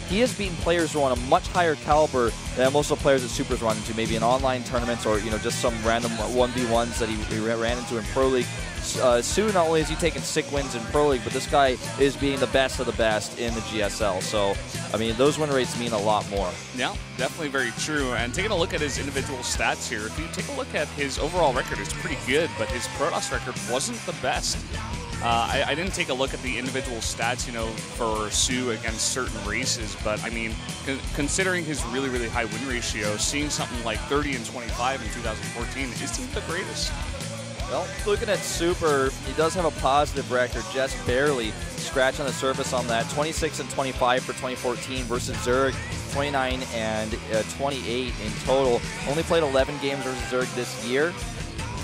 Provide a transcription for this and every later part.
He has beaten players who are on a much higher caliber than most of the players that Super's run into, maybe in online tournaments or just some random 1v1s that he ran into in Pro League. soO, not only has he taken sick wins in Pro League, but this guy is being the best of the best in the GSL. So, I mean, those win rates mean a lot more. Yeah, definitely very true. And taking a look at his individual stats here, if you take a look at his overall record, it's pretty good, but his Protoss record wasn't the best. I didn't take a look at the individual stats, for soO against certain races, but I mean, considering his really, really high win ratio, seeing something like 30 and 25 in 2014 isn't the greatest. Well, looking at Super, he does have a positive record, just barely scratch on the surface on that. 26 and 25 for 2014 versus Zerg, 29 and 28 in total. Only played 11 games versus Zerg this year,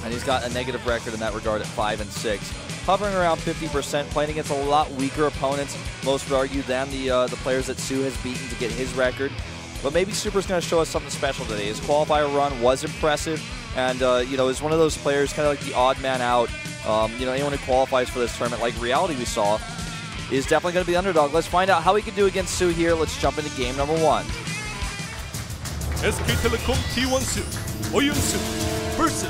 and he's got a negative record in that regard at 5 and 6. Hovering around 50%, playing against a lot weaker opponents, most would argue, than the players that soO has beaten to get his record. But maybe Super's going to show us something special today. His qualifier run was impressive, and is one of those players, kind of like the odd man out. Anyone who qualifies for this tournament, like Reality we saw, is definitely going to be the underdog. Let's find out how he can do against soO here. Let's jump into game number 1. SK텔레콤 T1 soO, 오윤수 vs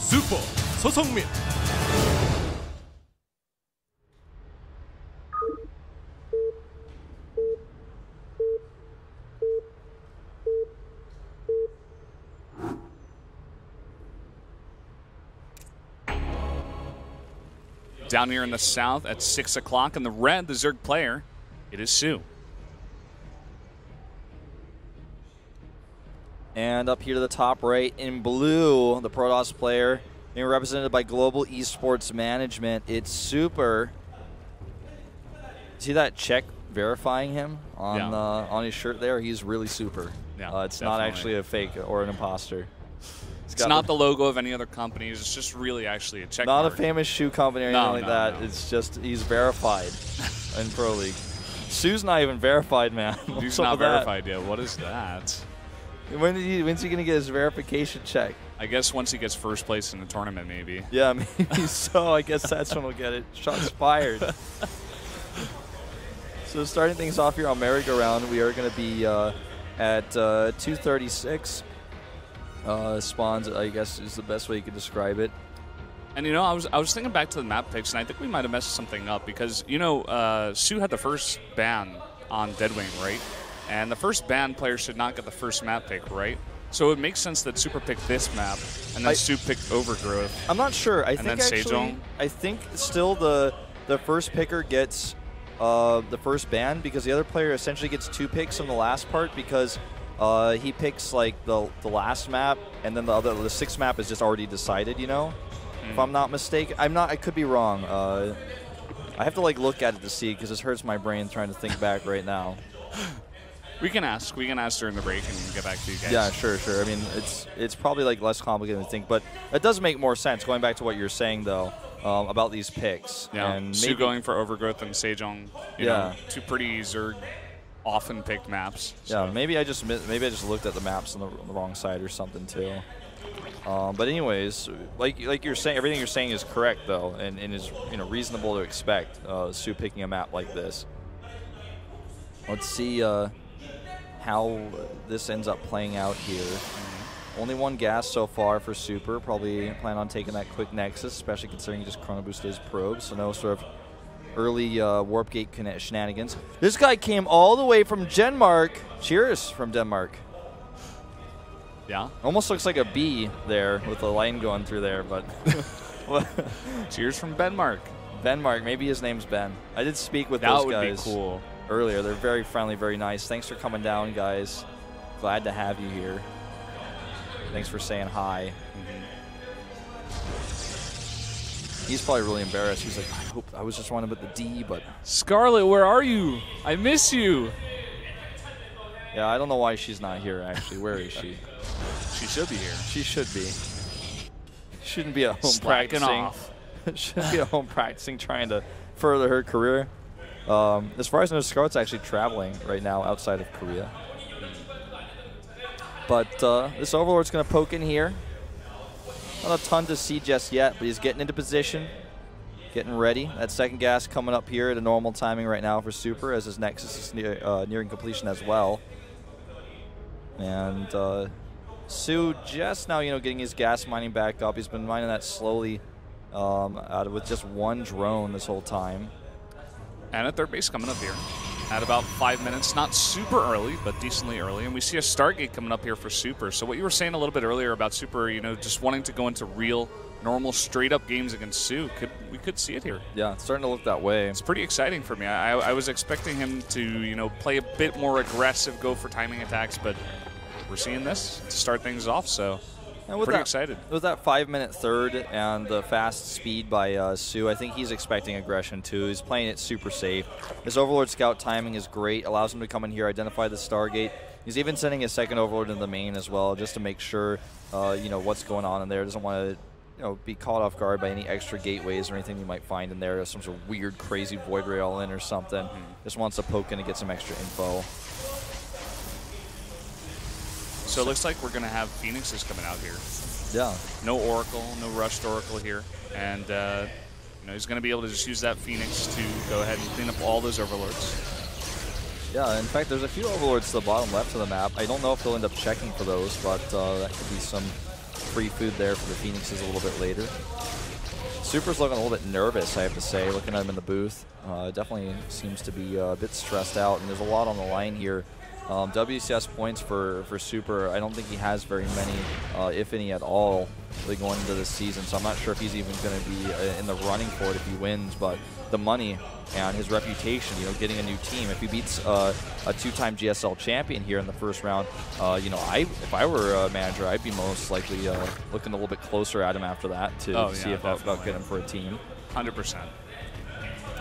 Super 소성민. Down here in the south at 6 o'clock, in the red, the Zerg player, it is soO. And up here to the top right in blue, the Protoss player being represented by Global Esports Management. It's Super. See that check verifying him on his shirt there? He's really Super. Yeah, it's not actually a fake or an imposter. It's not the logo of any other companies. It's just really actually a check Not mark. a famous shoe company or anything like that. No. It's just he's verified in Pro League. soO's not even verified, man. He's not verified yet. What is that? When's he going to get his verification check? I guess once he gets first place in the tournament, maybe. Yeah, maybe so. I guess that's when we'll get it. Shots fired. So starting things off here on merry-go-round, we are going to be at 236. Spawns, I guess, is the best way you could describe it. And I was thinking back to the map picks, and I think we might have messed something up because soO had the first ban on Deadwing, right? And the first ban player should not get the first map pick, right? So it makes sense that Super picked this map, and then soO picked Overgrowth. I'm not sure. I think still the first picker gets the first ban because the other player essentially gets 2 picks on the last part because he picks like the last map, and then the 6th map is just already decided. If I'm not mistaken, I could be wrong. I have to look at it to see because this hurts my brain trying to think back right now. We can ask during the break and get back to you guys. Yeah, sure. I mean, it's probably less complicated than you think, but it does make more sense going back to what you're saying though about these picks. Yeah, and soO going for Overgrowth and Sejong. You know, 2 pretty Zerg often picked maps. So. Yeah, maybe I just looked at the maps on the wrong side or something too. But anyways, like you're saying, everything you're saying is correct though, and is reasonable to expect. soO picking a map like this. Let's see how this ends up playing out here. Only 1 gas so far for Super. Probably plan on taking that quick Nexus, especially considering he just chrono boosted his probes. So no sort of early warp gate shenanigans. This guy came all the way from Denmark. Cheers from Denmark. Yeah. Almost looks like a bee there with the line going through there, but. Cheers from Denmark. Denmark. Maybe his name's Ben. I did speak with those guys. That would be cool. Earlier. They're very friendly, very nice. Thanks for coming down, guys. Glad to have you here. Thanks for saying hi. He's probably really embarrassed. He's like, I was just wanting to put the D, but... Scarlett, where are you? I miss you. Yeah, I don't know why she's not here, actually. Where is she? She should be here. She should be. Shouldn't be at home practicing. Shouldn't be at home practicing, trying to further her career. As far as I know, Scarlett's actually traveling right now outside of Korea. But this Overlord's going to poke in here. Not a ton to see just yet, but he's getting into position. getting ready. That second gas coming up here at a normal timing right now for Super, as his Nexus is nearing completion as well. And soO just now, getting his gas mining back up. He's been mining that slowly with just one drone this whole time. And a third base coming up here at about 5 minutes. Not super early, but decently early. And we see a Stargate coming up here for Super. So what you were saying a little bit earlier about Super, just wanting to go into real, normal, straight-up games against soO, we could see it here. Yeah, it's starting to look that way. It's pretty exciting for me. I was expecting him to, play a bit more aggressive, go for timing attacks, but we're seeing this to start things off, so pretty excited. With that 5-minute third and the fast speed by soO, I think he's expecting aggression too. He's playing it super safe. His Overlord Scout timing is great, allows him to come in here, identify the Stargate. He's even sending his second Overlord into the main as well, just to make sure, what's going on in there. Doesn't want to be caught off guard by any extra gateways or anything you might find in there. Some sort of weird, crazy void rail in or something. Just wants to poke in to get some extra info. So it looks like we're going to have Phoenixes coming out here. Yeah. No Oracle, no rushed Oracle here. And, he's going to be able to just use that Phoenix to go ahead and clean up all those Overlords. Yeah, in fact, there's a few Overlords to the bottom left of the map. I don't know if they'll end up checking for those, but that could be some free food there for the Phoenixes a little bit later. Super's looking a little bit nervous, I have to say, looking at him in the booth. Definitely seems to be a bit stressed out, and there's a lot on the line here. WCS points for Super, I don't think he has very many, if any at all, really going into this season, so I'm not sure if he's even going to be in the running for it if he wins, but the money and his reputation, getting a new team. If he beats a two-time GSL champion here in the first round, if I were a manager, I'd be most likely looking a little bit closer at him after that to see if I'll get him for a team. 100%.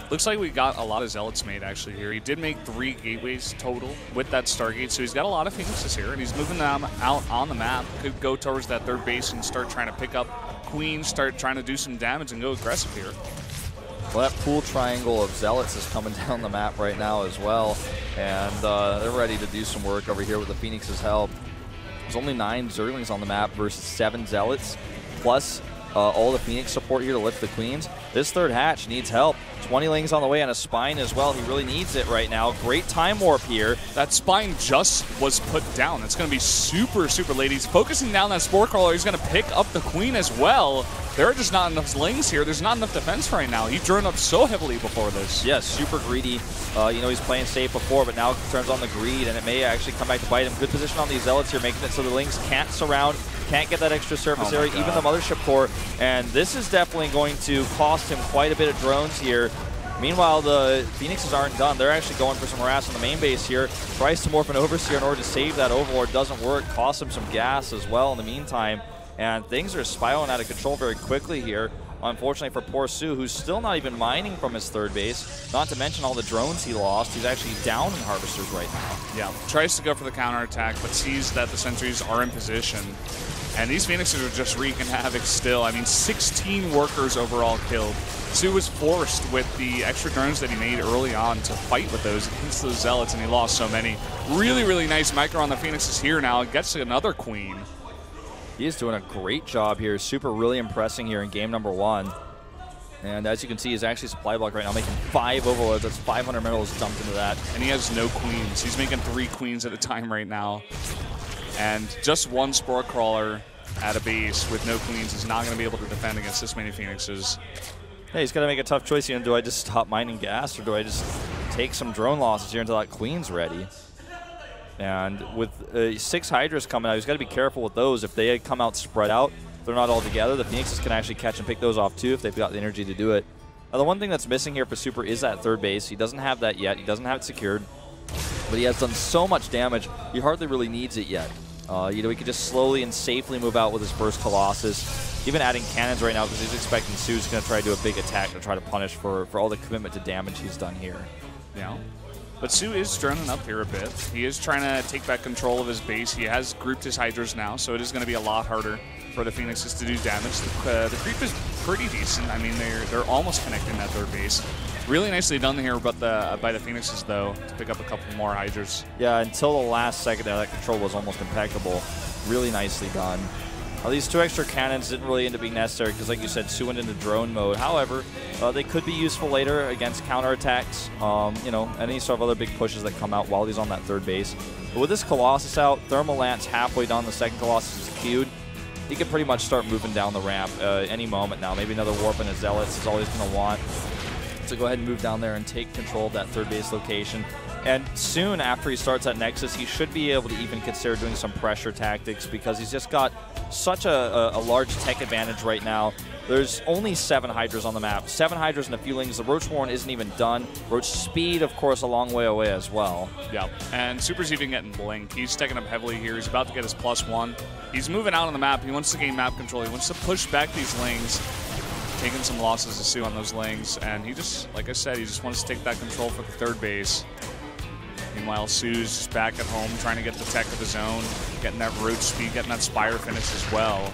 Looks like we got a lot of Zealots made actually here. He did make 3 gateways total with that Stargate, so he's got a lot of Phoenixes here, and he's moving them out on the map. Could go towards that third base and start trying to pick up Queens, start trying to do some damage and go aggressive here. Well, that pool triangle of Zealots is coming down the map right now as well, and they're ready to do some work over here with the Phoenix's help. There's only 9 Zerglings on the map versus 7 Zealots, plus all the Phoenix support here to lift the Queens. This third hatch needs help. 20 Lings on the way on a spine as well. He really needs it right now. Great time warp here. That spine just was put down. It's going to be super, super late. He's focusing down that Spore Crawler. He's going to pick up the Queen as well. There are just not enough Lings here. There's not enough defense right now. He drew up so heavily before this. Yeah, super greedy. He's playing safe before, but now turns on the greed, and it may actually come back to bite him. Good position on these Zealots here, making it so the Lings can't surround, can't get that extra surface area, even the Mothership Core. And this is definitely going to cost him quite a bit of drones here. Meanwhile, the Phoenixes aren't done. They're actually going for some harass on the main base here. Tries to morph an Overseer in order to save that Overlord. Doesn't work. Costs him some gas as well in the meantime. And things are spiraling out of control very quickly here. Unfortunately for poor soO, who's still not even mining from his third base. Not to mention all the drones he lost. He's actually down in Harvesters right now. Yeah, tries to go for the counterattack, but sees that the sentries are in position. And these Phoenixes are just wreaking havoc still. I mean, 16 workers overall killed. soO was forced with the extra drones that he made early on to fight with those against those Zealots, and he lost so many. Really, really nice micro on the Phoenixes here now. Gets another Queen. He is doing a great job here. Super really impressing here in game number 1. And as you can see, he's actually supply block right now, making 5 Overlords. That's 500 minerals dumped into that. And he has no Queens. He's making 3 Queens at a time right now. And just one Spore Crawler at a base with no Queens is not going to be able to defend against this many Phoenixes. Hey, he's got to make a tough choice here. Do I just stop mining gas, or do I just take some drone losses here until that Queen's ready? And with 6 Hydras coming out, he's got to be careful with those. If they come out spread out, they're not all together. The Phoenixes can actually catch and pick those off too if they've got the energy to do it. Now, the one thing that's missing here for Super is that third base. He doesn't have that yet. He doesn't have it secured. But he has done so much damage, he hardly really needs it yet. He could just slowly and safely move out with his first Colossus. Even adding cannons right now because he's expecting soO's going to try to do a big attack to try to punish for all the commitment to damage he's done here. Yeah. But soO is droning up here a bit. He is trying to take back control of his base. He has grouped his Hydras now, so it is going to be a lot harder for the Phoenixes to do damage. The creep is pretty decent. I mean, they're almost connecting that third base. Really nicely done here by the Phoenixes, though, to pick up a couple more Hydras. Yeah, until the last second there, that control was almost impeccable. Really nicely done. These 2 extra cannons didn't really end up being necessary because, like you said, soO went into drone mode. However, they could be useful later against counterattacks, you know, any sort of other big pushes that come out while he's on that 3rd base. But with this Colossus out, Thermal Lance halfway down, the 2nd Colossus is queued. He can pretty much start moving down the ramp any moment now. Maybe another Warp and a Zealots is all he's going to want. So go ahead and move down there and take control of that 3rd base location. And soon after he starts at Nexus, he should be able to even consider doing some pressure tactics because he's just got such a large tech advantage right now. There's only 7 Hydras on the map. 7 Hydras and a few Lings. The Roach Warren isn't even done. Roach Speed, of course, a long way away as well. Yeah, and Super's even getting Blink. He's stacking up heavily here. He's about to get his +1. He's moving out on the map. He wants to gain map control. He wants to push back these Lings. Taking some losses to soO on those Lings. And he just, like I said, he just wants to take that control for the 3rd base. Meanwhile, soO's just back at home trying to get the tech of his own, getting that Roach Speed, getting that Spire finish as well.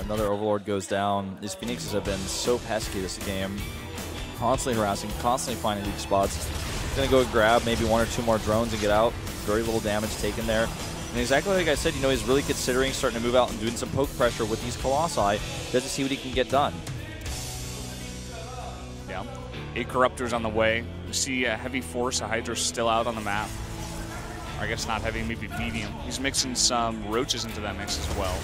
Another Overlord goes down. These Phoenixes have been so pesky this game. Constantly harassing, constantly finding weak spots. He's going to go grab maybe 1 or 2 more drones and get out. Very little damage taken there. And exactly like I said, you know, he's really considering starting to move out and doing some poke pressure with these Colossi just to see what he can get done. Yeah. 8 Corruptors on the way. We see a heavy force, a Hydra still out on the map. Or I guess not heavy, maybe medium. He's mixing some Roaches into that mix as well.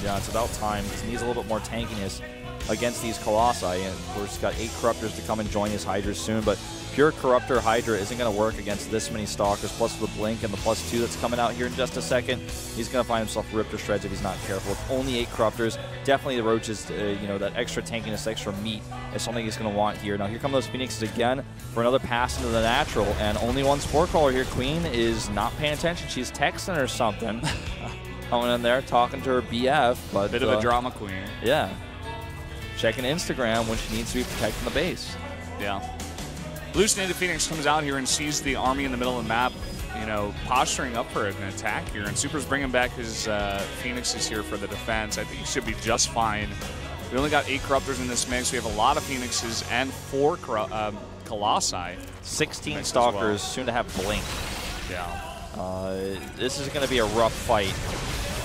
Yeah, it's about time because he needs a little bit more tankiness against these Colossi. And of course, he's got 8 Corruptors to come and join his Hydras soon. But pure Corruptor Hydra isn't going to work against this many Stalkers, plus the Blink and the +2 that's coming out here in just a second. He's going to find himself ripped to shreds if he's not careful. With only 8 Corruptors, definitely the Roaches, you know, that extra tankiness, extra meat is something he's going to want here. Now, here come those Phoenixes again for another pass into the natural, and only 1 Spore Crawler here. Queen is not paying attention. She's texting or something. Coming in there, talking to her BF. But bit of a drama queen. Yeah. Checking Instagram when she needs to be protecting the base. Yeah. Hallucinated Phoenix comes out here and sees the army in the middle of the map, you know, posturing up for an attack here. And Super's bringing back his Phoenixes here for the defense. I think he should be just fine. We only got 8 Corruptors in this mix. We have a lot of Phoenixes and 4 Colossi. 16 Stalkers, well. Soon to have Blink. Yeah. This is going to be a rough fight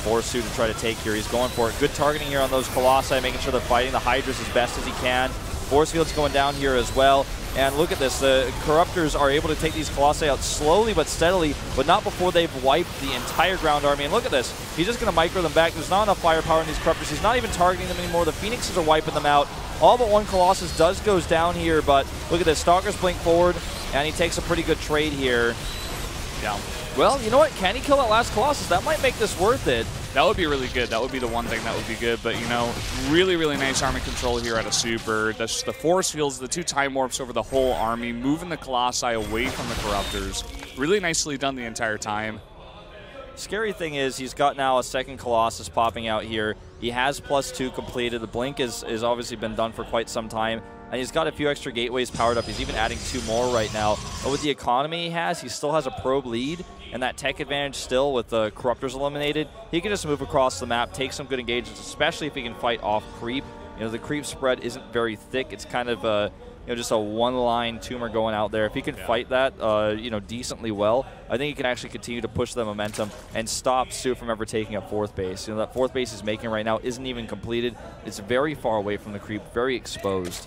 for soO to try to take here. He's going for it. Good targeting here on those Colossi, making sure they're fighting the Hydras as best as he can. Force Field's going down here as well. And look at this. The Corruptors are able to take these Colossi out slowly but steadily, but not before they've wiped the entire ground army. And look at this. He's just going to micro them back. There's not enough firepower in these Corruptors. He's not even targeting them anymore. The Phoenixes are wiping them out. All but 1 Colossus goes down here, but look at this. Stalkers blink forward, and he takes a pretty good trade here. Yeah. Well, you know what? Can he kill that last Colossus? That might make this worth it. That would be really good. That would be the one thing that would be good. But, you know, really, really nice army control here at a Super. That's the force fields, the 2 time warps over the whole army, moving the Colossi away from the Corruptors. Really nicely done the entire time. Scary thing is he's got now a 2nd Colossus popping out here. He has +2 completed. The Blink is obviously been done for quite some time. And he's got a few extra gateways powered up. He's even adding 2 more right now. But with the economy he still has a probe lead and that tech advantage still with the Corruptors eliminated. He can just move across the map, take some good engagements, especially if he can fight off creep. You know, the creep spread isn't very thick. It's kind of just a 1-line tumor going out there. If he can fight that, you know, decently well, I think he can actually continue to push the momentum and stop soO from ever taking a 4th base. You know, that 4th base he's making right now isn't even completed. It's very far away from the creep, very exposed.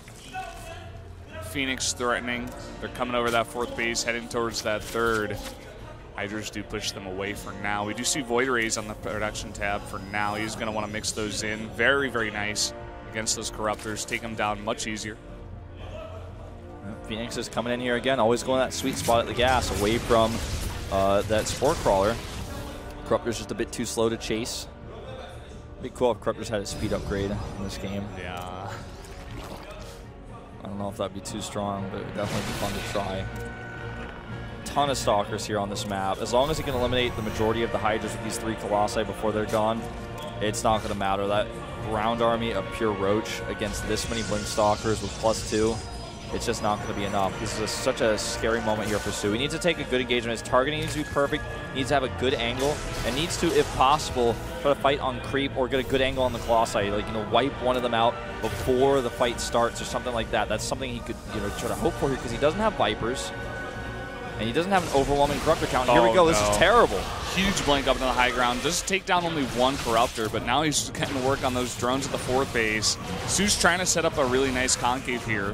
Phoenix threatening. They're coming over that 4th base, heading towards that 3rd. Hydras do push them away for now. We do see Void Rays on the production tab for now. He's going to want to mix those in. Very, very nice against those Corruptors. Take them down much easier. Phoenix is coming in here again, always going that sweet spot at the gas, away from that Spore Crawler. Corruptor's just a bit too slow to chase. It'd be cool if Corruptors had a speed upgrade in this game. Yeah. I don't know if that'd be too strong, but it would definitely be fun to try. Ton of Stalkers here on this map. As long as he can eliminate the majority of the Hydras with these 3 Colossi before they're gone, it's not going to matter. That ground army of pure Roach against this many Blink Stalkers with +2, it's just not going to be enough. This is such a scary moment here for soO. He needs to take a good engagement. His targeting needs to be perfect. He needs to have a good angle, and needs to, if possible, try to fight on creep or get a good angle on the Colossi. Like, you know, wipe one of them out before the fight starts or something like that. That's something he could, you know, try to hope for here because he doesn't have Vipers. And he doesn't have an overwhelming Corruptor count. Here we go. No. This is terrible. Huge blink up into the high ground. Does take down only one Corruptor, but now he's getting to work on those drones at the 4th base. soO's trying to set up a really nice concave here.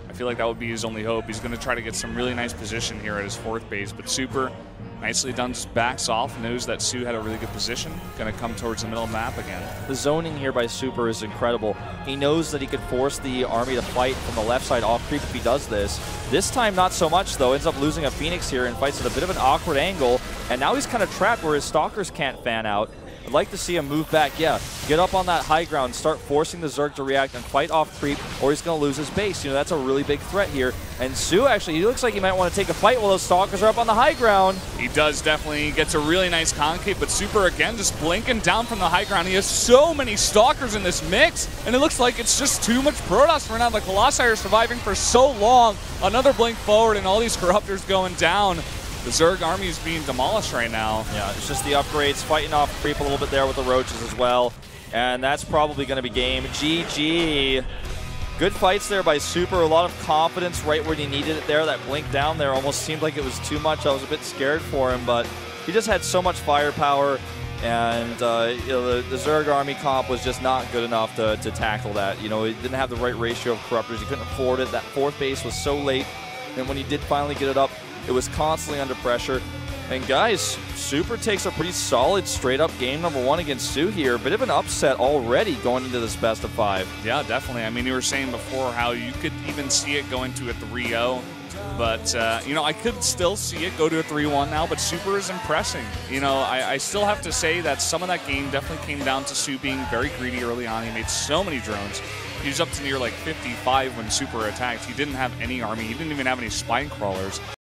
I feel like that would be his only hope. He's going to try to get some really nice position here at his 4th base, but Super, nicely done, just backs off, knows that soO had a really good position, going to come towards the middle of the map again. The zoning here by Super is incredible. He knows that he could force the army to fight from the left side off creep if he does this. This time, not so much, though. Ends up losing a Phoenix here and fights at a bit of an awkward angle, and now he's kind of trapped where his Stalkers can't fan out. I'd like to see him move back, yeah, get up on that high ground, start forcing the Zerg to react and fight off creep, or he's going to lose his base. You know, that's a really big threat here. And soO, actually, he looks like he might want to take a fight while those Stalkers are up on the high ground. He does definitely. He gets a really nice concave, but Super, again, just blinking down from the high ground. He has so many Stalkers in this mix, and it looks like it's just too much Protoss for now. The Colossi are surviving for so long. Another blink forward, and all these Corruptors going down. The Zerg army is being demolished right now. Yeah, it's just the upgrades, fighting off creep a little bit there with the Roaches as well. And that's probably going to be game. GG. Good fights there by Super. A lot of confidence right where he needed it there. That blink down there almost seemed like it was too much. I was a bit scared for him, but he just had so much firepower. And you know, the Zerg army comp was just not good enough to tackle that. You know, he didn't have the right ratio of Corruptors. He couldn't afford it. That 4th base was so late. And when he did finally get it up, it was constantly under pressure. And guys, Super takes a pretty solid straight-up game number 1 against soO here. A bit of an upset already going into this best of 5. Yeah, definitely. I mean, you were saying before how you could even see it going to a 3-0. But, you know, I could still see it go to a 3-1 now, but Super is impressing. You know, I still have to say that some of that game definitely came down to soO being very greedy early on. He made so many drones. He was up to near like 55 when Super attacked. He didn't have any army. He didn't even have any spine crawlers.